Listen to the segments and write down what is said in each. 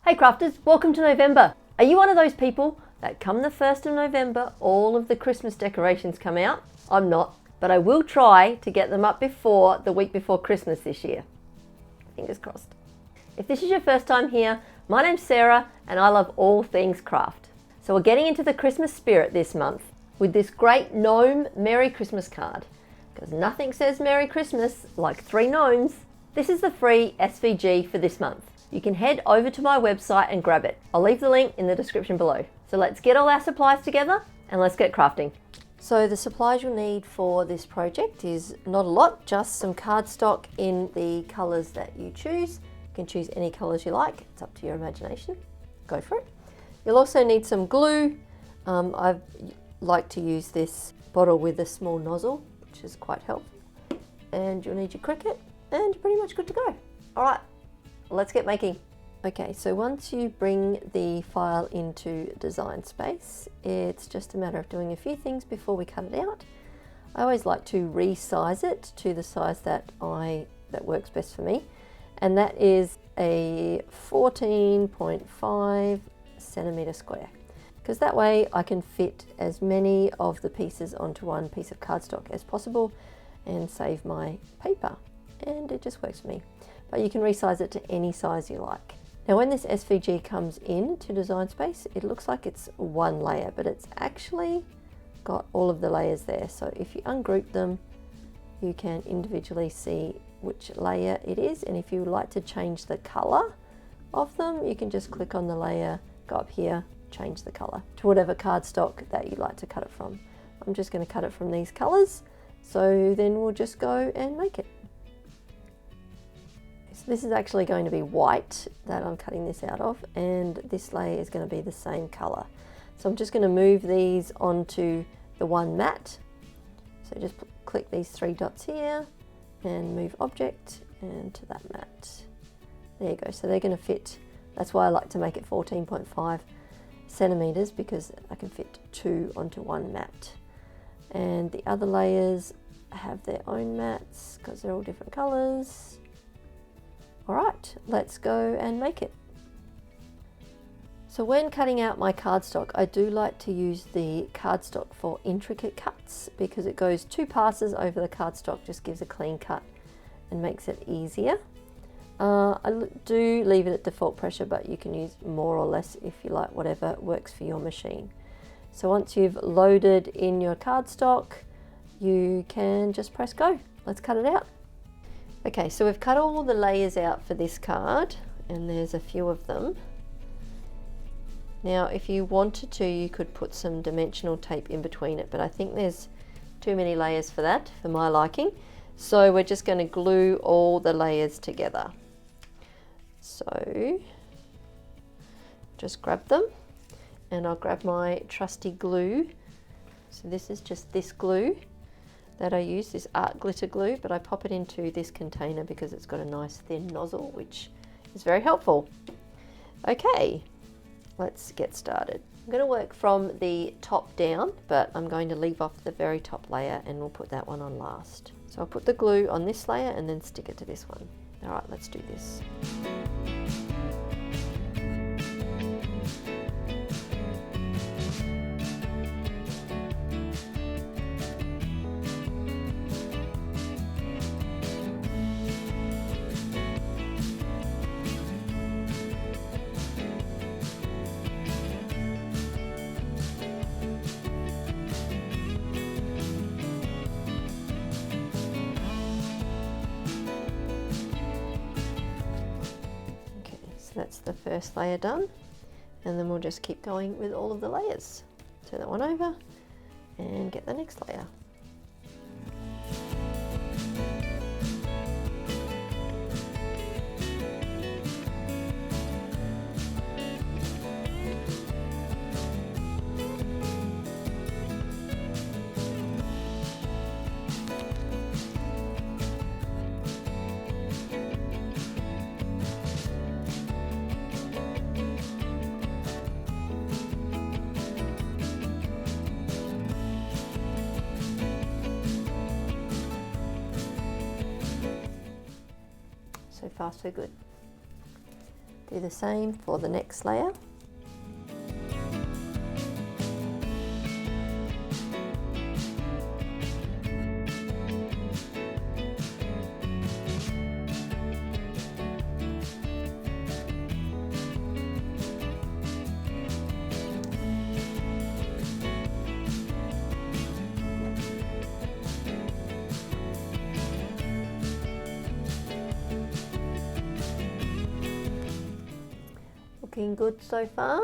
Hey crafters, welcome to November. Are you one of those people that come the 1st of November, all of the Christmas decorations come out? I'm not, but I will try to get them up before the week before Christmas this year. Fingers crossed. If this is your first time here, my name's Sarah and I love all things craft. So we're getting into the Christmas spirit this month with this great Gnome Merry Christmas card. Because nothing says Merry Christmas like 3 gnomes. This is the free SVG for this month. You can head over to my website and grab it. I'll leave the link in the description below. So let's get all our supplies together and let's get crafting. So the supplies you'll need for this project is not a lot, just some cardstock in the colours that you choose. You can choose any colours you like, it's up to your imagination. Go for it. You'll also need some glue. I like to use this bottle with a small nozzle, which is quite helpful. And you'll need your Cricut and you're pretty much good to go. All right. Let's get making. Okay, so once you bring the file into Design Space, it's just a matter of doing a few things before we cut it out. I always like to resize it to the size that works best for me, and that is a 14.5 centimeter square, because that way I can fit as many of the pieces onto one piece of cardstock as possible and save my paper, and it just works for me. But you can resize it to any size you like. Now when this SVG comes in to Design Space, it looks like it's one layer, but it's actually got all of the layers there. So if you ungroup them, you can individually see which layer it is. And if you would like to change the color of them, you can just click on the layer, go up here, change the color to whatever cardstock that you'd like to cut it from. I'm just going to cut it from these colors. So then we'll just go and make it. So this is actually going to be white that I'm cutting this out of, and this layer is going to be the same color. So I'm just going to move these onto the one mat. So just click these 3 dots here and move object and to that mat. There you go. So they're going to fit. That's why I like to make it 14.5 centimeters, because I can fit 2 onto one mat. And the other layers have their own mats because they're all different colors. All right, let's go and make it. So when cutting out my cardstock, I do like to use the cardstock for intricate cuts, because it goes 2 passes over the cardstock, just gives a clean cut and makes it easier. I do leave it at default pressure, but you can use more or less if you like, whatever works for your machine. So once you've loaded in your cardstock, you can just press go. Let's cut it out. Okay, so we've cut all the layers out for this card, and there's a few of them. Now, if you wanted to, you could put some dimensional tape in between it, but I think there's too many layers for that, for my liking. So we're just going to glue all the layers together. So just grab them, and I'll grab my trusty glue. So this is just this glue that I use, this art glitter glue, but I pop it into this container because it's got a nice thin nozzle, which is very helpful. Okay, let's get started. I'm going to work from the top down, but I'm going to leave off the very top layer and we'll put that one on last. So I'll put the glue on this layer and then stick it to this one. All right, let's do this. That's the first layer done, and then we'll just keep going with all of the layers. Turn that one over and get the next layer. So far so good. Do the same for the next layer. Looking good so far.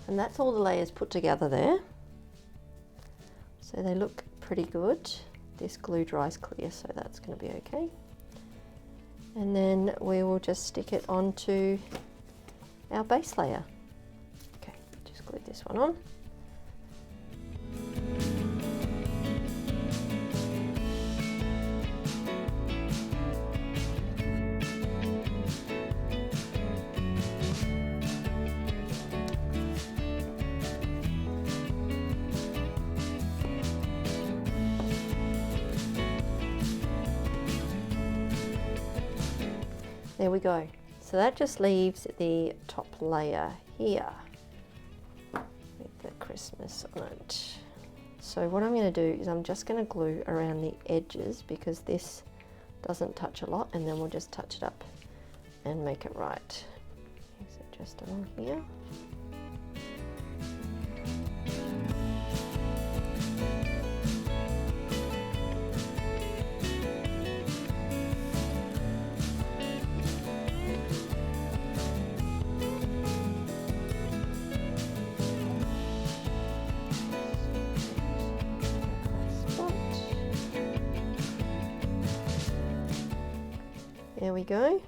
And that's all the layers put together there. So they look pretty good. This glue dries clear, so that's going to be okay. And then we will just stick it onto our base layer. Okay, just glue this one on. There we go. So that just leaves the top layer here with the Christmas on it. So what I'm going to do is I'm just going to glue around the edges because this doesn't touch a lot, and then we'll just touch it up and make it right. So just along here. There we go.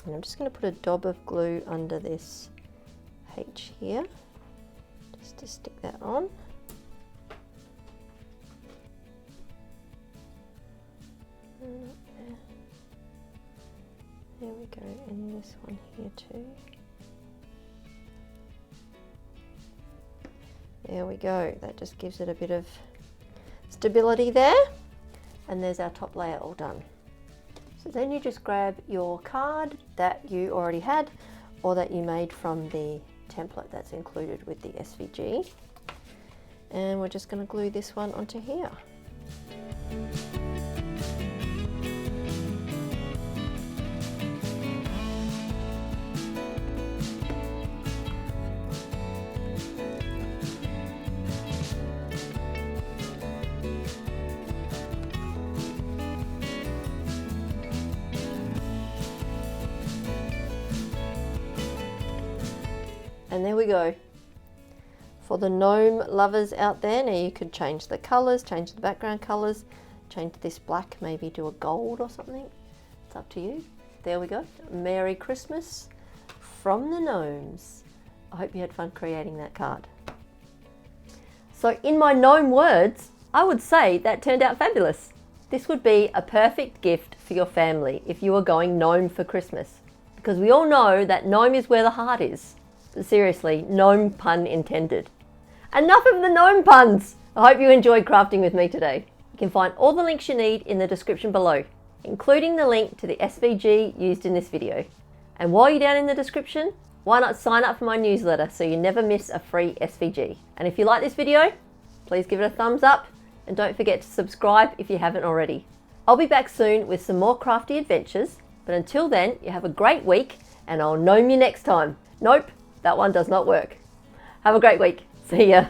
And I'm just going to put a dab of glue under this H here, just to stick that on. There we go, and this one here too. There we go, that just gives it a bit of stability there. And there's our top layer all done. So then you just grab your card that you already had or that you made from the template that's included with the SVG. And we're just going to glue this one onto here. And there we go. For the gnome lovers out there, now you could change the colours, change the background colours, change this black, maybe do a gold or something. It's up to you. There we go. Merry Christmas from the gnomes. I hope you had fun creating that card. So in my gnome words, I would say that turned out fabulous. This would be a perfect gift for your family if you were going gnome for Christmas, because we all know that gnome is where the heart is. But seriously, gnome pun intended. Enough of the gnome puns! I hope you enjoyed crafting with me today. You can find all the links you need in the description below, including the link to the SVG used in this video. And while you're down in the description, why not sign up for my newsletter so you never miss a free SVG. And if you like this video, please give it a thumbs up and don't forget to subscribe if you haven't already. I'll be back soon with some more crafty adventures, but until then, you have a great week and I'll gnome you next time. Nope, that one does not work. Have a great week. See ya.